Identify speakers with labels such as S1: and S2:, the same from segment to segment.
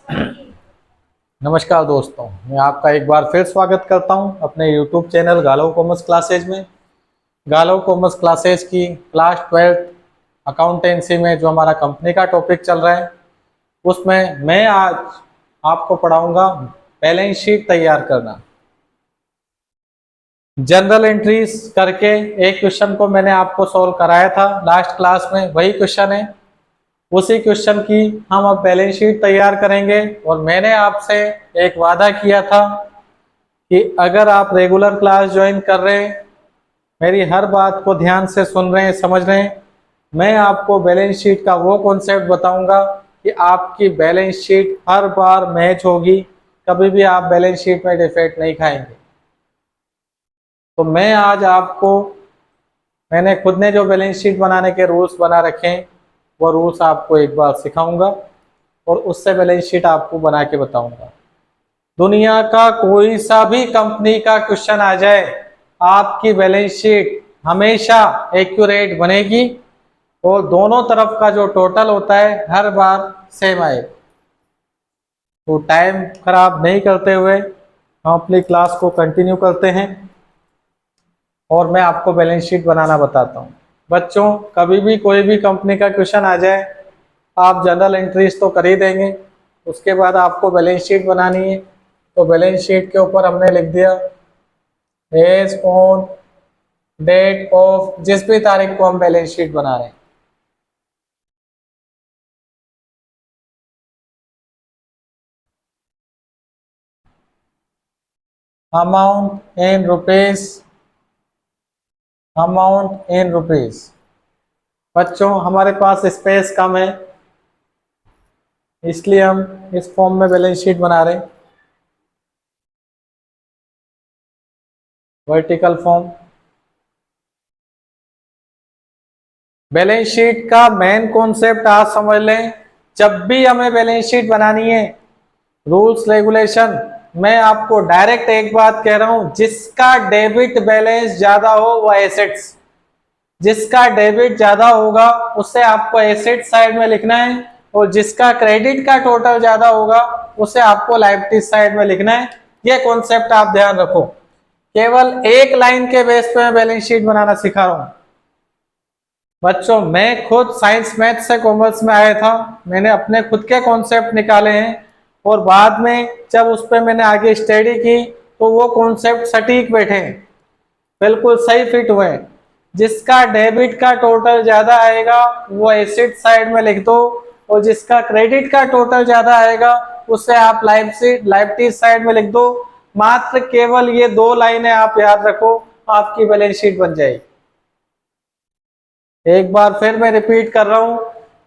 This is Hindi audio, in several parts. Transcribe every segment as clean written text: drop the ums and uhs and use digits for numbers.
S1: नमस्कार दोस्तों, मैं आपका एक बार फिर स्वागत करता हूं अपने YouTube channel Galav commerce classes में। गालव कॉमर्स क्लासेज की क्लास 12 अकाउंटेंसी में जो हमारा कंपनी का टॉपिक चल रहा है, उसमें मैं आज आपको पढ़ाऊंगा बैलेंस शीट तैयार करना। जनरल एंट्रीज करके एक क्वेश्चन को मैंने आपको सॉल्व कराया था लास्ट क्लास में, वही क्वेश्चन है। उसी क्वेश्चन की हम अब बैलेंस शीट तैयार करेंगे। और मैंने आपसे एक वादा किया था कि अगर आप रेगुलर क्लास ज्वाइन कर रहे हैं, मेरी हर बात को ध्यान से सुन रहे हैं, समझ रहे हैं, मैं आपको बैलेंस शीट का वो कॉन्सेप्ट बताऊंगा कि आपकी बैलेंस शीट हर बार मैच होगी, कभी भी आप बैलेंस शीट में डिफेक्ट नहीं खाएंगे। तो मैं आज आपको, मैंने खुद ने जो बैलेंस शीट बनाने के रूल्स बना रखे हैं, वो रूल्स आपको एक बार सिखाऊंगा और उससे बैलेंस शीट आपको बना के बताऊंगा। दुनिया का कोई सा भी कंपनी का क्वेश्चन आ जाए, आपकी बैलेंस शीट हमेशा एक्यूरेट बनेगी और दोनों तरफ का जो टोटल होता है हर बार सेम आए। तो टाइम खराब नहीं करते हुए हम अपनी क्लास को कंटिन्यू करते हैं और मैं आपको बैलेंस शीट बनाना बताता हूँ। बच्चों, कभी भी कोई भी कंपनी का क्वेश्चन आ जाए, आप जनरल एंट्रीज तो कर ही देंगे, उसके बाद आपको बैलेंस शीट बनानी है। तो बैलेंस शीट के ऊपर हमने लिख दिया एज ऑन डेट ऑफ, जिस भी तारीख को हम बैलेंस शीट बना रहे हैं। Amount in rupees, amount in rupees. बच्चों, हमारे पास स्पेस कम है, इसलिए हम इस फॉर्म में बैलेंस शीट बना रहे हैं, वर्टिकल फॉर्म। बैलेंस शीट का मेन कॉन्सेप्ट आज समझ लें। जब भी हमें बैलेंस शीट बनानी है, रूल्स रेगुलेशन, मैं आपको डायरेक्ट एक बात कह रहा हूं, जिसका डेबिट बैलेंस ज्यादा हो वह एसेट्स, जिसका डेबिट ज्यादा होगा उसे आपको एसेट साइड में लिखना है, और जिसका क्रेडिट का टोटल ज्यादा होगा उसे आपको लायबिलिटी साइड में लिखना है। यह कॉन्सेप्ट आप ध्यान रखो। केवल एक लाइन के बेस पे मैं बैलेंस शीट बनाना सिखा रहा हूं। बच्चों, मैं खुद साइंस मैथ से कॉमर्स में आया था, मैंने अपने खुद के कॉन्सेप्ट निकाले हैं और बाद में जब उस पर मैंने आगे स्टडी की तो वो कॉन्सेप्ट सटीक बैठे हैं, बिल्कुल सही फिट हुए हैं। जिसका डेबिट का टोटल ज्यादा आएगा वो एसेट साइड में लिख दो, और जिसका क्रेडिट का टोटल ज्यादा आएगा उसे आप लायबिलिटी साइड में लिख दो। मात्र केवल ये दो लाइनें आप याद रखो, आपकी बैलेंस शीट बन जाएगी। एक बार फिर मैं रिपीट कर रहा हूं,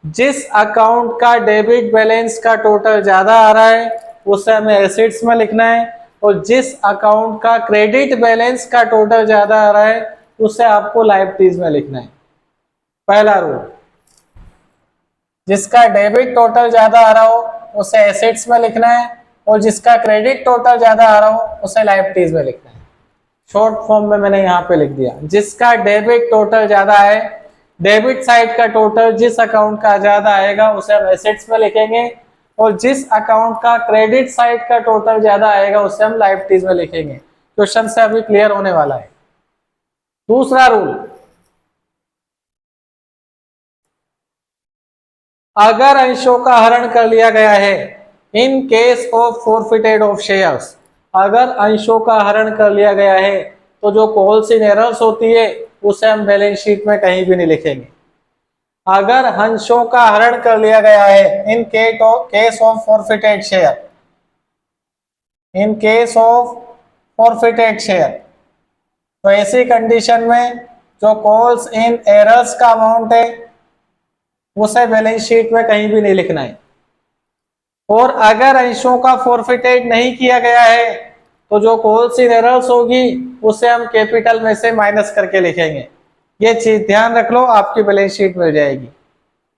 S1: जिस अकाउंट का डेबिट बैलेंस का टोटल ज्यादा आ रहा है उसे हमें एसेट्स में लिखना है, और जिस अकाउंट का क्रेडिट बैलेंस का टोटल ज्यादा आ रहा है उसे आपको लायबिलिटीज में लिखना है। पहला रूल, जिसका डेबिट टोटल ज्यादा आ रहा हो उसे एसेट्स में लिखना है, और जिसका क्रेडिट टोटल ज्यादा आ रहा हो उसे लायबिलिटीज में लिखना है। शॉर्ट फॉर्म में मैंने यहाँ पे लिख दिया, जिसका डेबिट टोटल ज्यादा है, डेबिट साइड का टोटल जिस अकाउंट का ज्यादा आएगा उसे हम एसेट्स में लिखेंगे, और जिस अकाउंट का क्रेडिट साइड का टोटल ज्यादा आएगा उसे हम लायबिलिटीज में लिखेंगे। क्वेश्चन से अभी क्लियर होने वाला है। दूसरा रूल, अगर अंशों का हरण कर लिया गया है, in case of forfeited of shares, अगर अंशों का हरण कर लिया गया है तो जो कॉल्स इन एरर्स होती है उसे हम बैलेंस शीट में कहीं भी नहीं लिखेंगे। अगर अंशों का हरण कर लिया गया है in case of forfeited share, in case of forfeited share, तो ऐसी कंडीशन में जो कॉल्स इन एरर्स का अमाउंट है उसे बैलेंस शीट में कहीं भी नहीं लिखना है। और अगर अंशों का फॉरफिटेड नहीं किया गया है तो जो कॉल्स इन एरर्स होगी उसे हम कैपिटल में से माइनस करके लिखेंगे। ये चीज ध्यान रख लो, आपकी बैलेंस शीट मिल जाएगी।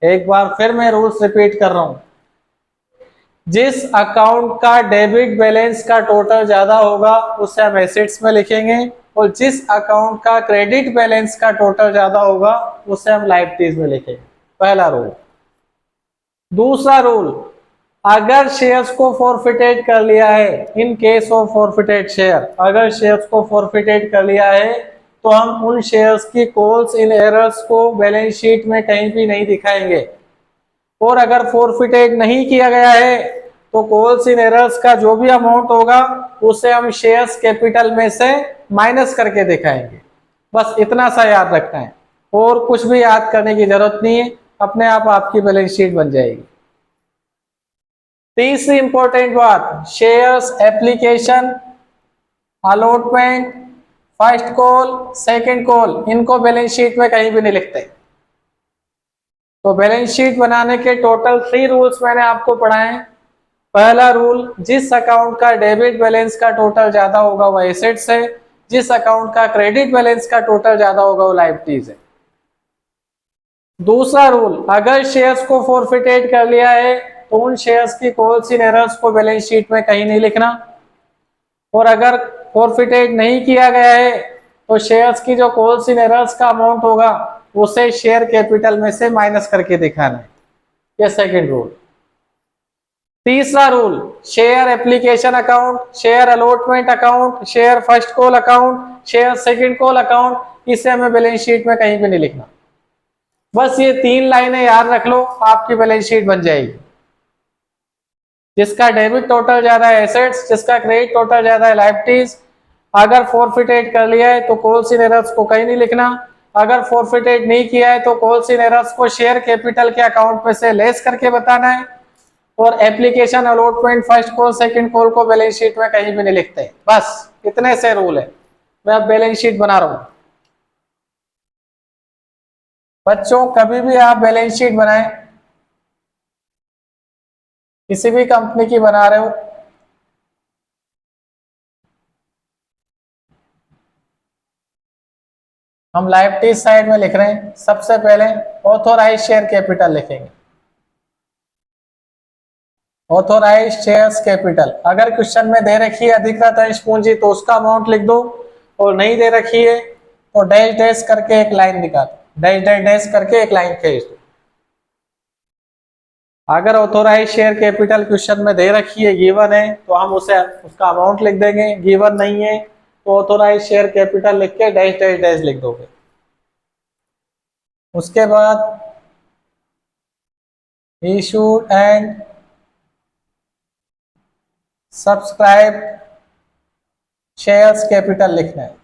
S1: एक बार फिर मैं रूल्स रिपीट कर रहा हूं, जिस अकाउंट का डेबिट बैलेंस का टोटल ज्यादा होगा उसे हम एसेट्स में लिखेंगे, और जिस अकाउंट का क्रेडिट बैलेंस का टोटल ज्यादा होगा उसे हम लायबिलिटीज में लिखेंगे। पहला रूल। दूसरा रूल, अगर शेयर्स को फॉरफिटेड कर लिया है, in case of forfeited share, अगर शेयर्स को फॉरफिटेड कर लिया है तो हम उन शेयर्स की कॉल्स इन एरर्स को बैलेंस शीट में कहीं भी नहीं दिखाएंगे। और अगर फॉरफिटेड नहीं किया गया है तो कॉल्स इन एरर्स का जो भी अमाउंट होगा उसे हम शेयर्स कैपिटल में से माइनस करके दिखाएंगे। बस इतना सा याद रखना है, और कुछ भी याद करने की जरूरत नहीं है, अपने आप आपकी बैलेंस शीट बन जाएगी। तीसरी इंपॉर्टेंट बात, shares application, allotment, first call, second call, इनको बैलेंस शीट में कहीं भी नहीं लिखते। तो बैलेंस शीट बनाने के टोटल 3 रूल्स मैंने आपको पढ़ाए हैं। पहला रूल, जिस अकाउंट का डेबिट बैलेंस का टोटल ज्यादा होगा वो एसेट्स है, जिस अकाउंट का क्रेडिट बैलेंस का टोटल ज्यादा होगा वो लायबिलिटीज है। दूसरा रूल, अगर शेयर्स को फॉरफिटेड कर लिया है तो उन शेयर्स की कॉल्स इन एरर्स को बैलेंस शीट में कहीं नहीं लिखना। और अगर फॉरफिटेड नहीं किया गया है तो शेयर्स की जो कॉल्स इन एरर्स का अमाउंट होगा उसे शेयर कैपिटल में से माइनस करके दिखाना है। यह सेकंड रूल। तीसरा rule, share application account, share allotment account, share first call account, share second call account, इसे हमें बैलेंस शीट में कहीं भी नहीं लिखना। बस ये 3 लाइनें याद रख लो, आपकी बैलेंस शीट बन जाएगी। जिसका डेबिट टोटल ज्यादा है एसेट्स, जिसका क्रेडिट टोटल ज्यादा है लायबिलिटीज। अगर फॉरफिटेड कर लिया है तो कॉल्स इन एरर्स को कहीं नहीं लिखना। अगर फॉरफिटेड नहीं किया है तो कॉल्स इन एरर्स को शेयर कैपिटल के अकाउंट में से लेस करके बताना है। और application, allotment, first call, second call को बैलेंस शीट में कहीं भी नहीं लिखते। बस इतने से रूल है। मैं अब बैलेंस शीट बना रहा हूं। बच्चों, कभी भी आप बैलेंस शीट बनाएं, किसी भी कंपनी की बना रहे हो, हम लायबिलिटीज साइड में लिख रहे हैं। सबसे पहले ऑथोराइज शेयर कैपिटल लिखेंगे। ऑथोराइज शेयर्स कैपिटल, अगर क्वेश्चन में दे रखी है अधिकृत अंश पूंजी तो उसका अमाउंट लिख दो, और नहीं दे रखी है तो डैश डैश करके एक लाइन निकाल, डैश डैश डैश करके एक लाइन खींच दो। अगर ऑथोराइज शेयर कैपिटल क्वेश्चन में दे रखी है, गिवन है, तो हम उसे उसका अमाउंट लिख देंगे। गिवन नहीं है तो ऑथोराइज शेयर कैपिटल लिख के डैश डैश डैश लिख दोगे। उसके बाद issued and subscribe shares capital लिखना है।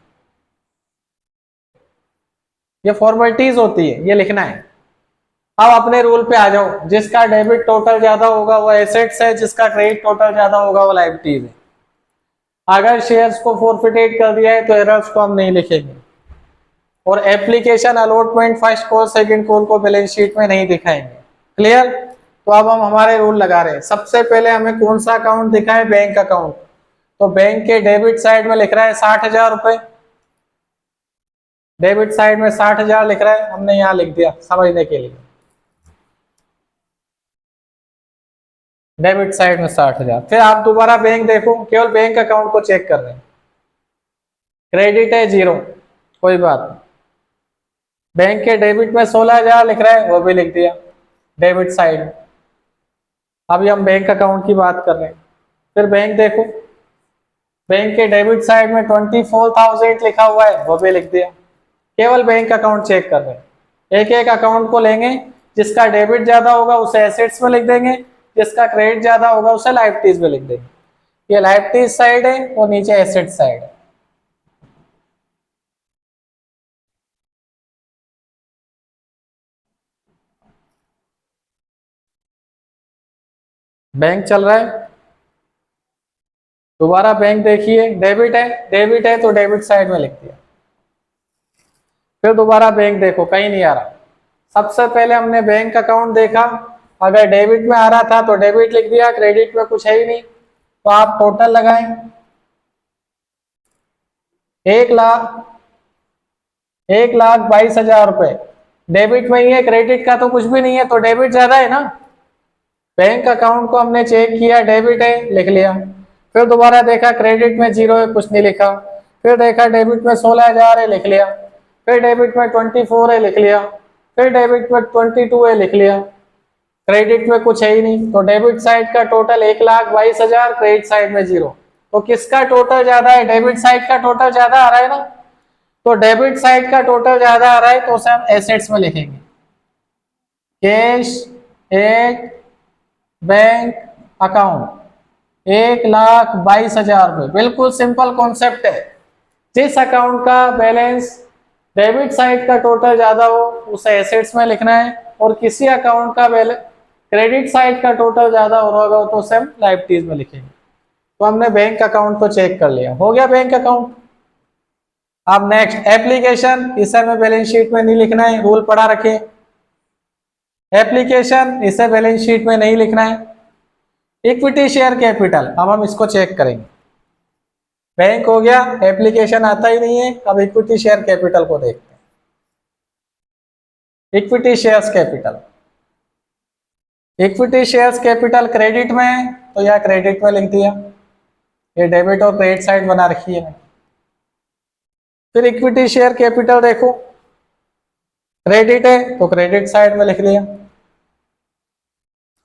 S1: ये फॉर्मेलिटीज होती है, ये लिखना है। अब अपने रूल पे आ जाओ। जिसका डेबिट टोटल ज्यादा होगा वो एसेट्स है, जिसका क्रेडिट टोटल ज्यादा होगा वो लायबिलिटीज है। अगर शेयर्स को फॉरफिटेड कर दिया है तो एरर्स को हम नहीं लिखेंगे। और application, allotment, first call, second call को बैलेंस शीट में नहीं दिखाएंगे। क्लियर? तो अब हम हमारे रूल लगा रहे हैं। सबसे पहले हमें कौन सा अकाउंट दिखाए? Bank account. तो बैंक के डेबिट साइड में लिख रहा है 60,000 रुपए, डेबिट साइड में 60,000 लिख रहा है, हमने यहाँ लिख दिया समझने के लिए। डेबिट साइड में 60,000। फिर आप दोबारा बैंक देखो, केवल बैंक अकाउंट को चेक कर रहे हैं। क्रेडिट है 0, कोई बात नहीं। बैंक के डेबिट में 16,000 लिख रहा है, वो भी लिख दिया डेबिट साइड में। अभी हम बैंक अकाउंट की बात कर रहे हैं। फिर बैंक देखो, बैंक के डेबिट साइड में 24,000 लिखा हुआ है, वो भी लिख दिया। केवल बैंक अकाउंट चेक कर रहे हैं। एक एक अकाउंट को लेंगे, जिसका डेबिट ज्यादा होगा उसे एसेट्स में लिख देंगे, जिसका क्रेडिट ज्यादा होगा उसे लायबिलिटीज में लिख देंगे। ये लायबिलिटीज साइड है और नीचे एसेट साइड है। बैंक चल रहा है, दोबारा बैंक देखिए, डेबिट है, डेबिट है तो डेबिट साइड में लिख दिया। फिर दोबारा बैंक देखो, कहीं नहीं आ रहा। सबसे पहले हमने बैंक अकाउंट देखा, अगर डेबिट में आ रहा था तो डेबिट लिख दिया, क्रेडिट में कुछ है ही नहीं तो आप टोटल लगाएं। 1,22,000 रुपए डेबिट में ही है, क्रेडिट का तो कुछ भी नहीं है, तो डेबिट ज्यादा है ना। बैंक अकाउंट को हमने चेक किया, डेबिट है, लिख लिया। फिर दोबारा देखा, क्रेडिट में 0 है, कुछ नहीं लिखा। फिर देखा डेबिट में 16,000 है, लिख लिया। फिर डेबिट में 24 है, लिख लिया। फिर डेबिट में 22 है, लिख लिया। क्रेडिट में कुछ है ही नहीं, तो डेबिट साइड का टोटल 1,22,000, क्रेडिट साइड में 0। तो किसका टोटल ज्यादा है? डेबिट साइड का टोटल ज्यादा आ रहा है ना। तो डेबिट साइड का टोटल ज्यादा आ रहा है तो उसे हम एसेट्स में लिखेंगे। कैश एट बैंक अकाउंट 1,22,000 रुपए। बिल्कुल सिंपल कॉन्सेप्ट है। जिस अकाउंट का बैलेंस डेबिट साइड का टोटल ज्यादा हो उसे एसेट्स में लिखना है, और किसी अकाउंट का बैलेंस क्रेडिट साइड का टोटल ज्यादा हो रहा होगा तो उसे हम लायबिलिटीज में लिखेंगे। तो हमने बैंक अकाउंट को चेक कर लिया, हो गया बैंक अकाउंट। अब नेक्स्ट एप्लीकेशन, इसे हमें बैलेंस शीट में नहीं लिखना है, रूल पढ़ा रखे। एप्लीकेशन इसे बैलेंस शीट में नहीं लिखना है। इक्विटी शेयर कैपिटल, अब हम इसको चेक करेंगे। बैंक हो गया, एप्लीकेशन आता ही नहीं है। अब इक्विटी शेयर कैपिटल को देखते हैं। Equity shares capital, equity shares capital credit में है तो यह क्रेडिट में लिख दिया। ये डेबिट और क्रेडिट साइड बना रखी है। फिर इक्विटी शेयर कैपिटल देखो, क्रेडिट है तो क्रेडिट साइड में लिख लिया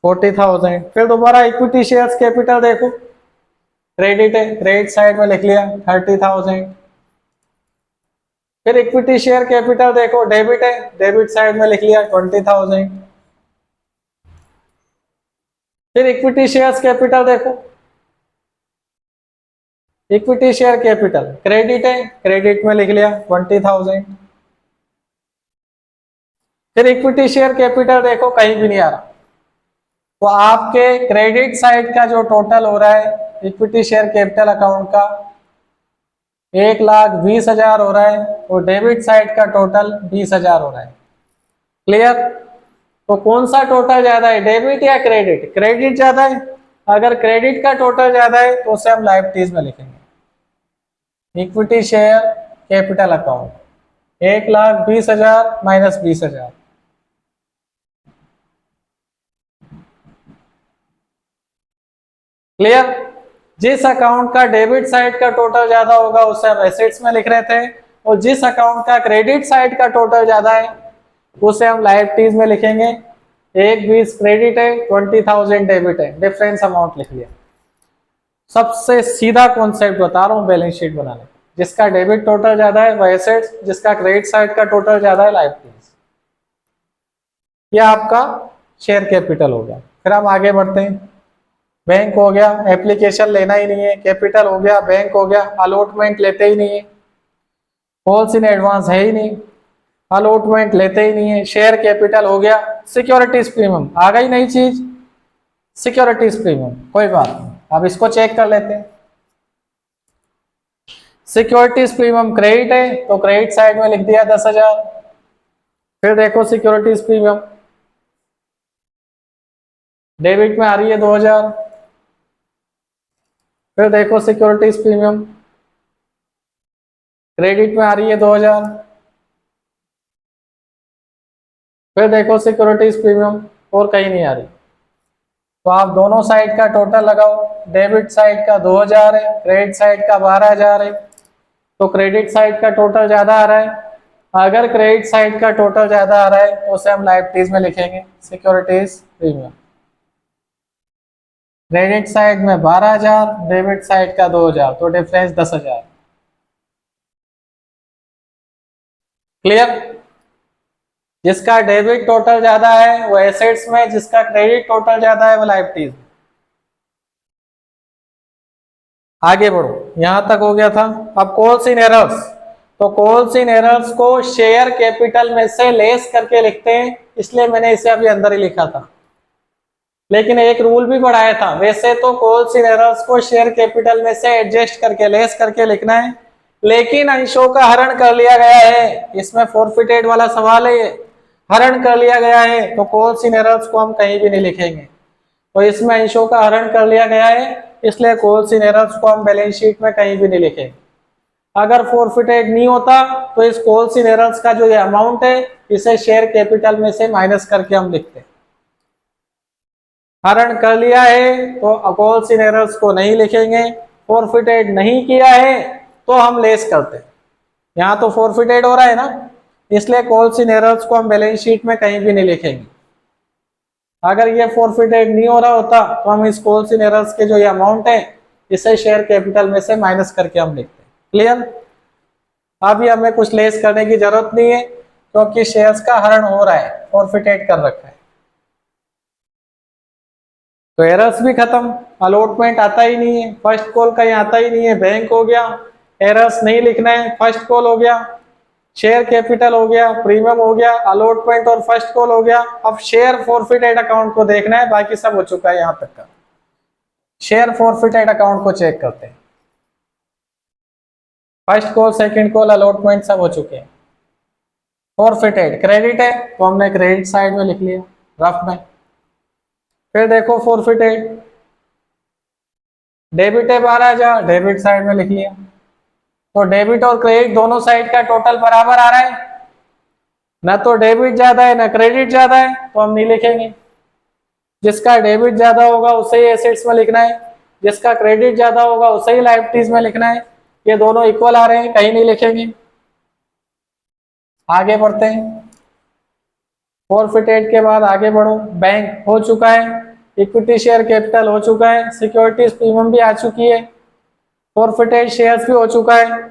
S1: 40,000। फिर दोबारा इक्विटी शेयर्स कैपिटल देखो, क्रेडिट है, क्रेडिट साइड में लिख लिया 30,000। फिर इक्विटी शेयर कैपिटल देखो, डेबिट है, डेबिट साइड में लिख लिया 20,000। फिर इक्विटी शेयर्स कैपिटल देखो, इक्विटी शेयर कैपिटल क्रेडिट है, क्रेडिट में लिख लिया 20,000। फिर इक्विटी शेयर कैपिटल देखो, कहीं भी नहीं आ रहा। तो आपके क्रेडिट साइड का जो टोटल हो रहा है इक्विटी शेयर कैपिटल अकाउंट का 1,20,000 हो रहा है, और डेबिट साइड का टोटल 20,000 हो रहा है। क्लियर? तो कौन सा टोटल ज्यादा है, डेबिट या क्रेडिट? क्रेडिट ज्यादा है। अगर क्रेडिट का टोटल ज्यादा है तो उसे हम लायबिलिटीज में लिखेंगे। Equity share capital account 1,20,000 minus 20,000। Clear? जिस अकाउंट का डेबिट साइड का टोटल ज्यादा होगा उसे हम एसेट्स में लिख रहे थे, और जिस अकाउंट का क्रेडिट साइड का टोटल ज्यादा है उसे हम लायबिलिटीज में लिखेंगे। 1,20 क्रेडिट है, 20,000 डेबिट है, डिफरेंस अमाउंट लिख लिया। सबसे सीधा कॉन्सेप्ट बता रहा हूँ बैलेंस शीट बनाने। जिसका डेबिट टोटल ज्यादा है वह एसेट्स, जिसका क्रेडिट साइड का टोटल ज्यादा है लायबिलिटीज। यह आपका शेयर कैपिटल हो गया। फिर हम आगे बढ़ते हैं। बैंक हो गया, एप्लीकेशन लेना ही नहीं है। कैपिटल हो गया, बैंक हो गया, अलॉटमेंट लेते ही नहीं है। कॉल्स इन एडवांस है ही नहीं, अलॉटमेंट लेते ही नहीं है। शेयर कैपिटल हो गया। सिक्योरिटीज प्रीमियम आ गई नई चीज, सिक्योरिटीज प्रीमियम, कोई बात नहीं। अब इसको चेक कर लेते हैं। सिक्योरिटीज प्रीमियम क्रेडिट है तो क्रेडिट साइड में लिख दिया 10,000। फिर देखो सिक्योरिटीज प्रीमियम डेबिट में आ रही है 2,000। फिर देखो सिक्योरिटीज प्रीमियम क्रेडिट में आ रही है 2,000। फिर देखो सिक्योरिटीज प्रीमियम और कहीं नहीं आ रही। तो आप दोनों साइड का टोटल लगाओ। डेबिट साइड का 2,000 है, क्रेडिट साइड का 12,000 है। तो क्रेडिट साइड का टोटल ज्यादा आ रहा है। अगर क्रेडिट साइड का टोटल ज्यादा आ रहा है तो उसे हम लायबिलिटीज में लिखेंगे सिक्योरिटीज प्रीमियम। क्रेडिट साइड में 12,000, डेबिट साइड का 2,000, तो डिफरेंस 10,000। क्लियर? जिसका डेबिट टोटल ज्यादा है वो एसेट्स में, जिसका क्रेडिट टोटल ज्यादा है वो लायबिलिटीज में। आगे बढ़ो, यहां तक हो गया था। अब कॉल्स इन एरर्स, तो कॉल्स इन एरर्स को शेयर कैपिटल में से लेस करके लिखते हैं, इसलिए मैंने इसे अभी अंदर ही लिखा था। लेकिन एक रूल भी बढ़ाया था। वैसे तो कॉल्स इन एरर्स को शेयर कैपिटल में से एडजस्ट करके लेस करके लिखना है, लेकिन अंशों का हरण कर लिया गया है। इसमें फॉरफिटेड वाला सवाल है, हरण कर लिया गया है तो कॉल्स इन एरर्स को हम कहीं भी नहीं लिखेंगे। तो इसमें अंशों का हरण कर लिया गया है, इसलिए कॉल्स इन एरर्स को हम बैलेंस शीट में कहीं भी नहीं लिखेंगे। अगर फॉरफिटेड नहीं होता तो इस कॉल्स इन एरर्स का जो ये अमाउंट है इसे शेयर कैपिटल में से माइनस करके हम लिखते हैं। हरण कर लिया है तो कॉल्स इन एरर्स को नहीं लिखेंगे। फॉरफिटेड नहीं किया है तो हम लेस करते हैं। यहाँ तो फॉरफिटेड हो रहा है ना, इसलिए कॉल्स इन एरर्स को हम बैलेंस शीट में कहीं भी नहीं लिखेंगे। अगर ये फॉरफिटेड नहीं हो रहा होता तो हम इस कॉल्स इन एरर्स के जो ये अमाउंट है इसे शेयर कैपिटल में से माइनस करके हम लिखते हैं। क्लियर? अभी हमें कुछ लेस करने की जरूरत नहीं है क्योंकि शेयर्स का हरण हो रहा है, फॉरफिटेड कर रखा है। तो एरर्स भी खत्म, अलॉटमेंट आता ही नहीं है, फर्स्ट कॉल कहीं आता ही नहीं है, बैंक हो गया, एरर्स नहीं लिखना है, फर्स्ट कॉल हो गया, शेयर कैपिटल हो गया, प्रीमियम हो गया, अलॉटमेंट और फर्स्ट कॉल हो गया। अब शेयर फॉरफिटेड अकाउंट को देखना है, बाकी सब हो चुका है। यहां तक का शेयर फॉरफिटेड अकाउंट को चेक करते हैं। First call, second call, allotment सब हो चुके हैं। फॉरफिटेड क्रेडिट है तो हमने क्रेडिट साइड में लिख लिया रफ में। फिर देखो फॉरफिटेड डेबिट है 12,000, डेबिट साइड में लिख लिया। तो डेबिट और क्रेडिट दोनों साइड का टोटल बराबर आ रहा है, ना तो डेबिट ज्यादा है ना क्रेडिट ज्यादा है, तो हम नहीं लिखेंगे। जिसका डेबिट ज्यादा होगा उसे ही एसेट्स में लिखना है, जिसका क्रेडिट ज्यादा होगा उसे ही लायबिलिटीज में लिखना है। ये दोनों इक्वल आ रहे हैं, कहीं नहीं लिखेंगे। आगे बढ़ते हैं। फॉरफिटेड के बाद आगे बढ़ो। बैंक हो चुका है, इक्विटी शेयर कैपिटल हो चुका है, सिक्योरिटीज प्रीमियम भी आ चुकी है, फॉरफिटेड शेयर्स भी हो चुका है।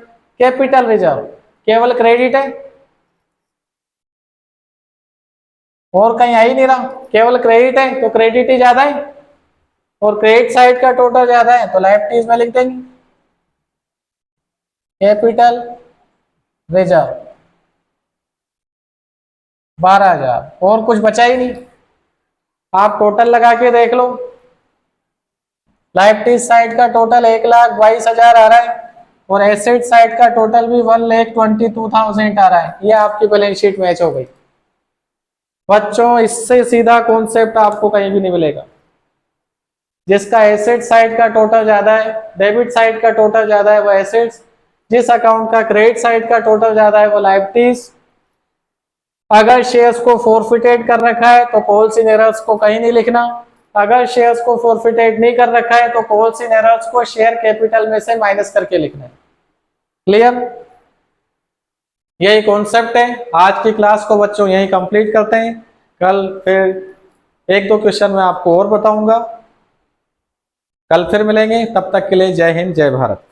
S1: कैपिटल रिजर्व केवल क्रेडिट है और कहीं आ ही नहीं रहा, केवल क्रेडिट है तो क्रेडिट ही ज्यादा है और क्रेडिट साइड का टोटल ज्यादा है तो लायबिलिटीज में लिख देंगे कैपिटल रिजर्व 12,000, और कुछ बचा ही नहीं। आप टोटल लगा के देख लो, लायबिलिटीज साइड का टोटल 1,22,000 आ रहा है और एसेट साइड का टोटल भी 1,22,000 आ रहा है। ये आपकी बैलेंस शीट मैच हो गई। बच्चों इससे सीधा कॉन्सेप्ट आपको कहीं भी नहीं मिलेगा। जिसका एसेट साइड का टोटल ज्यादा है, डेबिट साइड का टोटल ज्यादा है वो एसेट्स, जिस अकाउंट का क्रेडिट साइड का टोटल ज्यादा है वो लायबिलिटीज। अगर शेयर्स को फॉरफिटेड कर रखा है तो कॉल्स इन एरर्स को कहीं नहीं लिखना, अगर शेयर्स को फॉरफिटेड नहीं कर रखा है तो कॉल्स इन एरर्स को शेयर कैपिटल में से माइनस करके लिखना है। क्लियर? यही कॉन्सेप्ट है। आज की क्लास को बच्चों यही कंप्लीट करते हैं। कल फिर एक दो क्वेश्चन मैं आपको और बताऊंगा। कल फिर मिलेंगे, तब तक के लिए जय हिंद जय भारत।